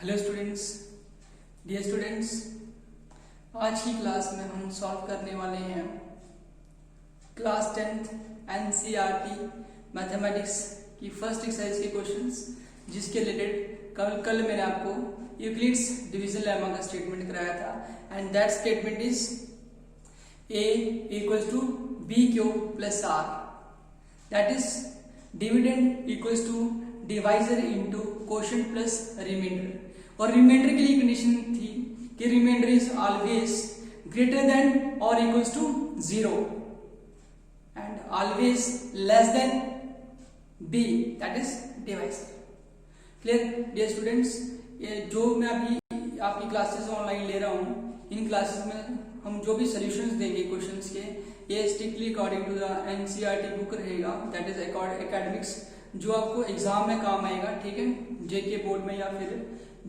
Hello students, dear students, आज की class में हम सॉल्व करने वाले हैं क्लास 10th एनसीईआरटी मैथमेटिक्स की फर्स्ट एक्सरसाइज के क्वेश्चंस, जिसके रिलेटेड कल मैंने आपको यूक्लिड्स डिवीजन लेमा का स्टेटमेंट कराया था। And that statement is a equals to b cube plus r, that is dividend equals to divisor into quotient plus remainder। और रिमाइंडर के लिए कंडीशन थी कि remainder is always greater than और equals to 0 and always less than b, that is divisor. Clear dear students? ये जो मैं अभी आपकी क्लासेस ऑनलाइन ले रहा हूँ, इन क्लासेस में हम जो भी सॉल्यूशंस देंगे क्वेश्चंस के, ये strictly according to the NCERT book रहेगा, दैट इज एकेडमिक्स, जो आपको एग्जाम में काम आएगा। ठीक है, जेके बोर्ड में या फिर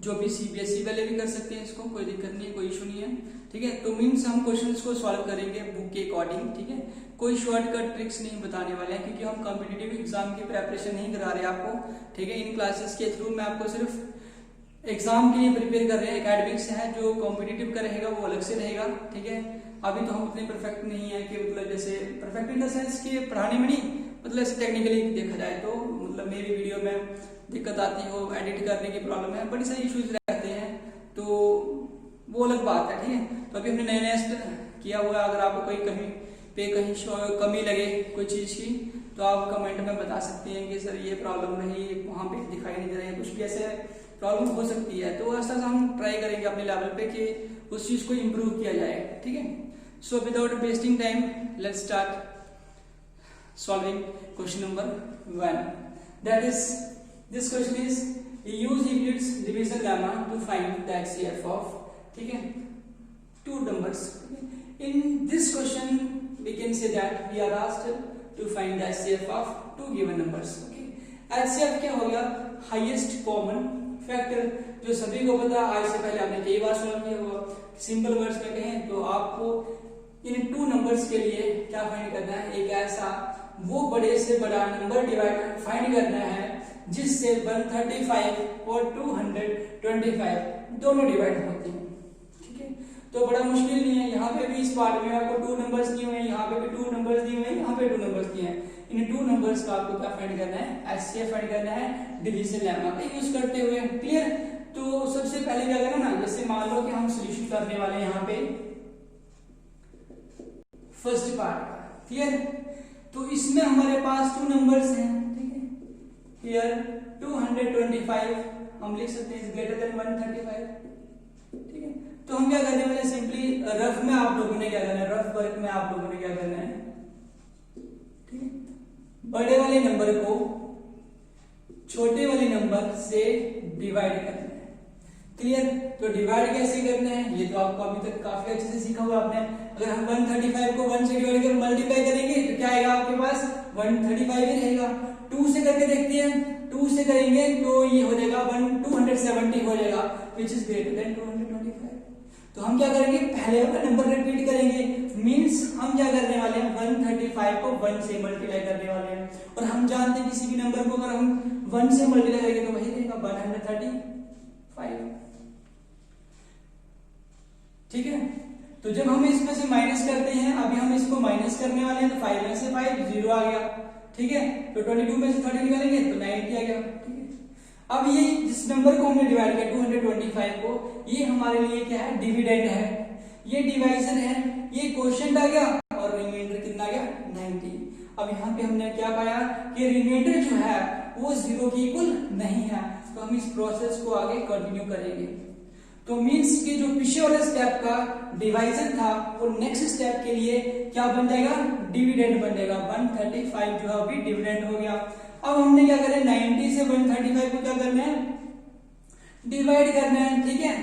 जो भी सीबीएसई वाले भी कर सकते हैं इसको, कोई दिक्कत नहीं है, कोई इशू नहीं है। ठीक है, तो मीन्स हम क्वेश्चंस को सॉल्व करेंगे बुक के अकॉर्डिंग। ठीक है, कोई शॉर्टकट ट्रिक्स नहीं बताने वाले हैं, क्योंकि हम कॉम्पिटिटिव एग्जाम की प्रेपरेशन नहीं करा रहे आपको। ठीक है, इन क्लासेस के थ्रू मैं आपको सिर्फ एग्जाम के लिए प्रिपेयर कर रहे हैं। एकेडमिक्स है, जो कॉम्पिटिटिव का रहेगा वो अलग से रहेगा। ठीक है, अभी तो हम उतने परफेक्ट नहीं है कि मतलब जैसे परफेक्ट इन द सेंस कि पढ़ाने में नहीं, मतलब ऐसे टेक्निकली देखा जाए तो मतलब मेरी वीडियो में दिक्कत आती हो, एडिट करने की प्रॉब्लम है, बड़ी सारी इश्यूज रहते हैं, तो वो अलग बात है। ठीक है, तो अभी हमने नया किया हुआ है। अगर आपको कोई कहीं पे कहीं कमी लगे कोई चीज की, तो आप कमेंट में बता सकते हैं कि सर ये प्रॉब्लम रही, वहां पे दिखाई नहीं दे रहा है, कुछ भी ऐसे प्रॉब्लम हो सकती है। तो ऐसा हम ट्राई करेंगे अपने लेवल पे कि उस चीज को इम्प्रूव किया जाए। ठीक है, so without wasting time let's start solving question number 1। That is this question is use Euclid's division lemma to find the HCF of, ठीक है, two numbers। In this question we can say that we are asked to find the HCF of two given numbers। okay, HCF क्या हो गया? Highest common factor, जो सभी को पता, आज से पहले आपने कई बार सॉल्व किया होगा। सिंपल वर्ड्स में कहें तो आपको इन टू नंबर्स के लिए क्या फाइंड करना है? एक ऐसा वो बड़े से बड़ा नंबर डिवाइड फाइंड करना है जिससे 135 और 225 दोनों डिवाइड होते हैं। ठीक है, तो बड़ा मुश्किल नहीं है। यहाँ पे भी इस पार्ट में आपको टू नंबर्स दिए हुए हैं, यहाँ पे भी टू नंबर्स दिए हुए हैं, यहाँ पे टू नंबर्स दिए हैं। इन टू नंबर्स का आपको क्या फाइंड करना है? एचसीएफ फाइंड करना है डिवीजन लेमा का यूज करते हुए। क्लियर? तो सबसे पहले क्या करना ना, जैसे मान लो कि हम सॉल्यूशन करने वाले हैं यहाँ पे फर्स्ट पार्ट का। क्लियर? तो इसमें हमारे पास टू नंबर्स हैं। ठीक है, हियर 225 हम लिख सकते हैं ग्रेटर देन 135। ठीक है, तो हम क्या करने वाले? सिंपली रफ में आप लोगों ने क्या करना है, रफ वर्क में आप लोगों ने क्या करना है? ठीक है, बड़े वाले नंबर को छोटे वाले नंबर से डिवाइड करना है। क्लियर? तो डिवाइड कैसे करना है ये तो आपको अभी तक काफी अच्छे से सीखा हुआ आपने। अगर हम 135 को 1 से डिवाइड कर मल्टीप्लाई करेंगे तो क्या आएगा आपके पास? 135 ही रहेगा। 2 से करके देखते हैं, 2 से करेंगे तो ये हो जाएगा 270 हो जाएगा, विच इज ग्रेटर देन 225। तो हम क्या करेंगे? पहले वाला नंबर रिपीट करेंगे। मींस हम क्या करने वाले हैं? 135 को 1 से मल्टीप्लाई करने वाले हैं। और हम जानते हैं किसी भी नंबर को अगर हम 1 से मल्टीप्लाई करेंगे तो वही रहेगा 135। ठीक है, तो जब हम इसमें से माइनस करते हैं, अभी हम इसको माइनस करने वाले हैं, तो 5 में से 5 0 आ गया। ठीक है, तो 22 में से 30 निकालेंगे तो 90 आ गया। ठीक है, अब ये जिस नंबर को हमने डिवाइड किया 225 को, ये हमारे लिए क्या है? डिविडेंड है, ये डिवाइजर है, ये क्वोशिएंट आ गया और रिमाइंडर कितना आ गया? 90। अब यहाँ पे हमने क्या पाया कि रिमाइंडर जो है वो 0 के इक्वल नहीं है। तो हम इस प्रोसेस को आगे कंटिन्यू करेंगे। तो मींस कि जो पीछे वाले स्टेप का डिवाइजर था वो नेक्स्ट स्टेप के लिए क्या बन जाएगा? डिविडेंड बन जाएगा। 135 जो है अभी डिविडेंड हो गया। अब हमने क्या करें? 90 से 135 को क्या करना है? डिवाइड करना है। ठीक है,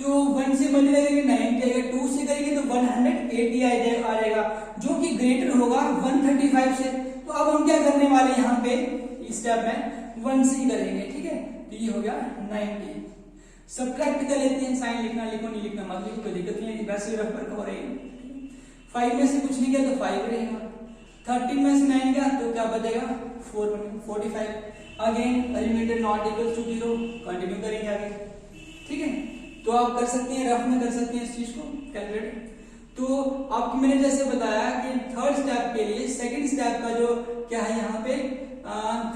तो 1 से मल्टीप्लाई करेंगे 90 आएगा, 2 से करेंगे तो 180 आ जाएगा, जो कि ग्रेटर होगा 135 से। तो अब हम क्या करने वाले यहाँ पे इस स्टेप में 1 से ही करेंगे। ठीक है, तो ये हो गया 90। सब्ट्रैक्ट कर लेते हैं, साइन लिखना लिखो नहीं लिखना मत लिखो, कोई दिक्कत नहीं है, वैसे रेफर हो रही है। 5 में से कुछ नहीं गया तो 5 रहेगा, 13 में से 9 गया तो क्या बचेगा? 4 45। Again remainder not equal to 0, continue करेंगे आगे। ठीक है, तो आप कर सकते हैं, रफ में कर सकते हैं इस चीज को कैलकुलेट। तो आपको मैंने जैसे बताया कि थर्ड स्टेप के लिए सेकंड स्टेप का जो क्या है यहाँ पे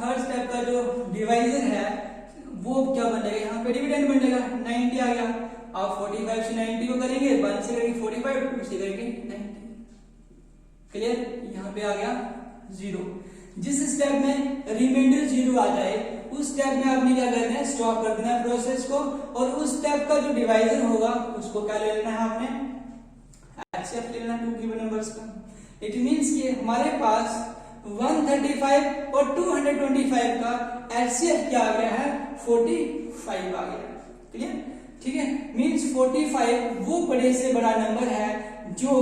थर्ड स्टेप का जो डिवाइजर है वो क्या बनेगा, यहाँ पे डिविडेंड बनेगा। 90 आ गया, आप 45 से 90 को करेंगे, 1 से करेंगे 45, 2 से करेंगे 90। क्लियर, यहाँ पे आ गया 0। जिस स्टेप में रिमाइंडर 0 आ जाए उस स्टेप में आपने क्या करना है, स्टॉप कर देना है प्रोसेस को, और उस स्टेप का जो डिवाइजर होगा उसको क्या ले लेना है आपने, HCF ले लेना 2 गिवन नंबर्स का। इट मींस कि हमारे पास 135 और 225 का HCF क्या आ गया है, 45 आ गया। क्लियर, ठीक है, मींस 45 वो बड़े से बड़ा नंबर है जो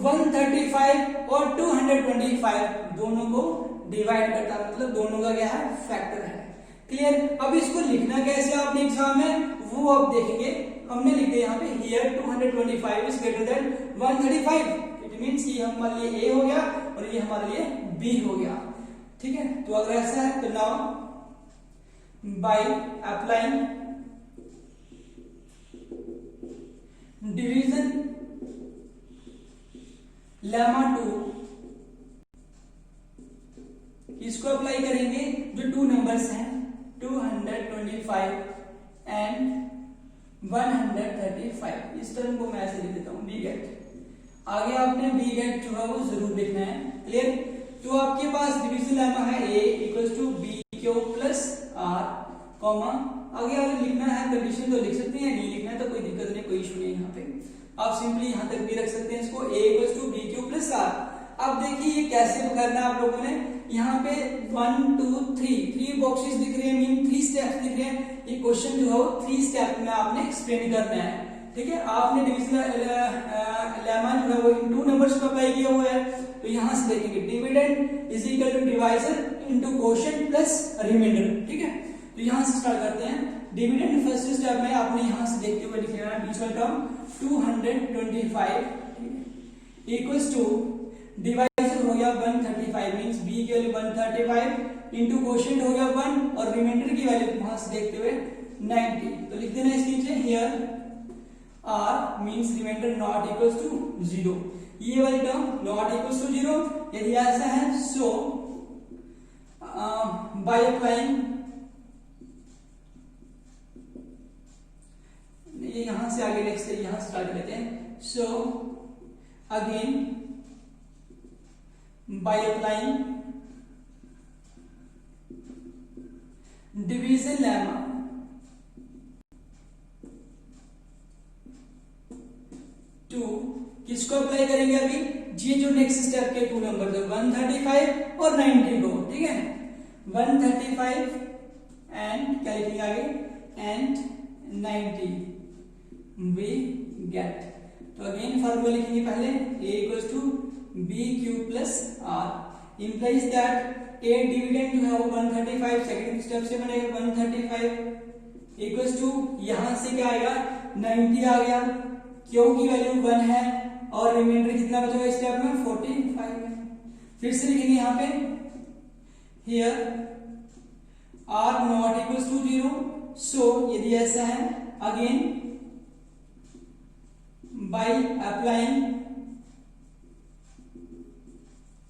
135 और 225 दोनों को डिवाइड करता है, मतलब दोनों का क्या है, फैक्टर है। क्लियर, अब इसको लिखना कैसे आपने एग्जाम में वो अब देखेंगे। हमने लिख दिया यहाँ पे here 225 is greater than 135। It means कि हमारे लिए ए हो गया और ये हमारे लिए बी हो गया। ठीक है, तो अगर ऐसा है तो now bye applying division lemma 2, इसको अप्लाई करेंगे जो 2 नंबर्स हैं 225 एंड 135। इस टर्म को मैं ऐसे लिख देता हूं बी गेट। आगे आपने बी गेट जो है वो जरूर लिखना है। क्लियर, तो आपके पास डिवीजन लेमा है a equals to b q plus r comma, आगे आप लिखना है कंडीशन तो लिख सकते हैं, नहीं लिखना है तो कोई दिक्कत नहीं, कोई इशू नहीं। यहाँ पे आप सिंपली यहाँ तक भी रख सकते हैं इसको, a equals to b q plus r. अब देखिए ये कैसे करना है आप लोगों ने, यहाँ पे 1 2 3 बॉक्सेस दिख रहे हैं, मीन 3 स्टेप्स दिख रहे हैं। ये क्वेश्चन जो है वो 3 स्टेप में आपने एक्सप्लेन करना है। ठीक है, आपने डिवीजन लेमा जो है वो इन 2 नंबर्स को अप्लाई किया हुआ है, तो यहाँ से देखेंगे dividend is equal to divisor into quotient plus remainder. ठीक है, तो यहाँ से स्टार्ट करते हैं। डिविडेंड फर्स्ट स्टेप में आपने यहाँ से देखते हुए लिख लेना बीच वाला टर्म 225 इक्वल्स टू डिवाइजर हो गया 135, मींस b की वैल्यू 135 इनटू क्वोशिएंट हो गया 1 और रिमाइंडर की वैल्यू वहां से देखते हुए 90। तो लिख देना इसके नीचे here r means remainder not equals to 0। ये वाली टर्म नॉट इक्वल्स टू 0 यदि ऐसा है सो बाय अप्लाइंग, ये यहां से आगे नेक्स्ट यहां स्टार्ट करते हैं। So again by applying division lemma to, किसको अप्लाई करेंगे अभी, ये जो नेक्स्ट स्टेप के 2 नंबर है 135 और 90 को। ठीक है, 135 एंड क्या लिखेंगे आगे एंड 90 we get। तो अगेन फॉर्मूला लिखेंगे पहले a equals to b q plus r implies that a dividend जो है वो 135 सेकंड स्टेप से बनेगा 135 इक्वल्स टू यहां से क्या आएगा 90 आ गया, क्यू की वैल्यू 1 है और रिमाइंडर कितना बचा हुआ स्टेप में 45 है। फिर से लिखेंगे यहाँ पे here r not equals to 0। So यदि ऐसा है again by applying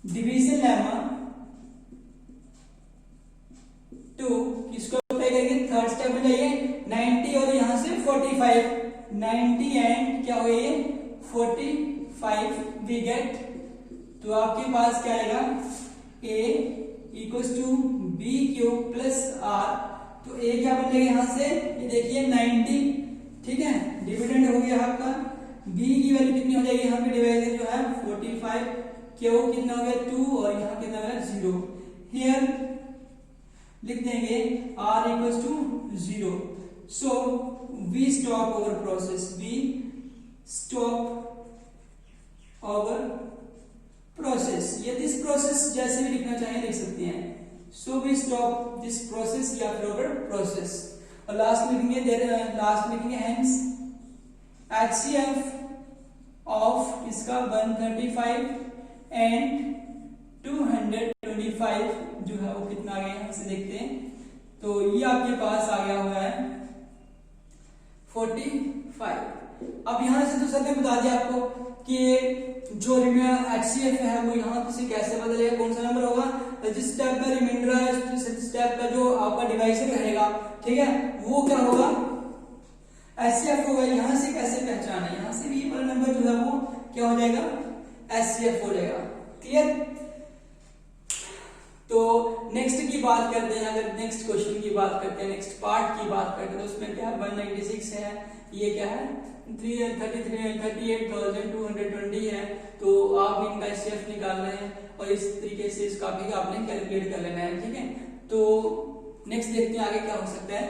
division lemma to, किसको अप्लाई करेंगे थर्ड स्टेप में जाइए 90 और यहां से 45, 90 एंड क्या हो ये 45 वी गेट। तो आपके पास क्या आएगा a equals to b q plus r. तो a क्या बन जाएगा यहां से, ये देखिए 90। ठीक है, डिविडेंड हो गया आपका, b की वैल्यू कितनी हो जाएगी यहाँ पे डिवाइजर जो है 45, क्यू कितना हो गया 2 और यहाँ कितना हो गया 0। हियर लिख देंगे r equals to 0। So we stop our process, we stop our process. ये दिस प्रोसेस जैसे भी लिखना चाहें लिख सकते हैं। So we stop this process या फिर आवर प्रोसेस। और लास्ट लिखेंगे हेंस HCF ऑफ इसका 135 एंड 225 जो है वो कितना आ गया यहाँ से देखते हैं। तो ये आपके पास आ गया हुआ है 45। अब यहाँ से तो सर ने बता दिया आपको कि जो HCF है वो यहाँ से कैसे बदलेगा, कौन सा नंबर होगा, जिस स्टेप में रिमाइंडर है उस स्टेप का जो आपका डिवाइजर रहेगा, ठीक है, वो क्या होगा, HCF होगा। यहाँ से कैसे पहचाना है, यहाँ से भी ये वाला नंबर जो है वो क्या हो जाएगा, HCF हो जाएगा। क्लियर। तो नेक्स्ट की बात करते हैं, अगर नेक्स्ट क्वेश्चन की बात करते हैं, नेक्स्ट पार्ट की बात करते हैं, तो उसमें क्या है 196 है, ये क्या है 38,220 है। तो आप इनका HCF निकाल रहे हैं और इस तरीके से इसका भी आपने कैलकुलेट कर लेना है, ठीक है। तो नेक्स्ट देखते हैं आगे क्या हो सकता है।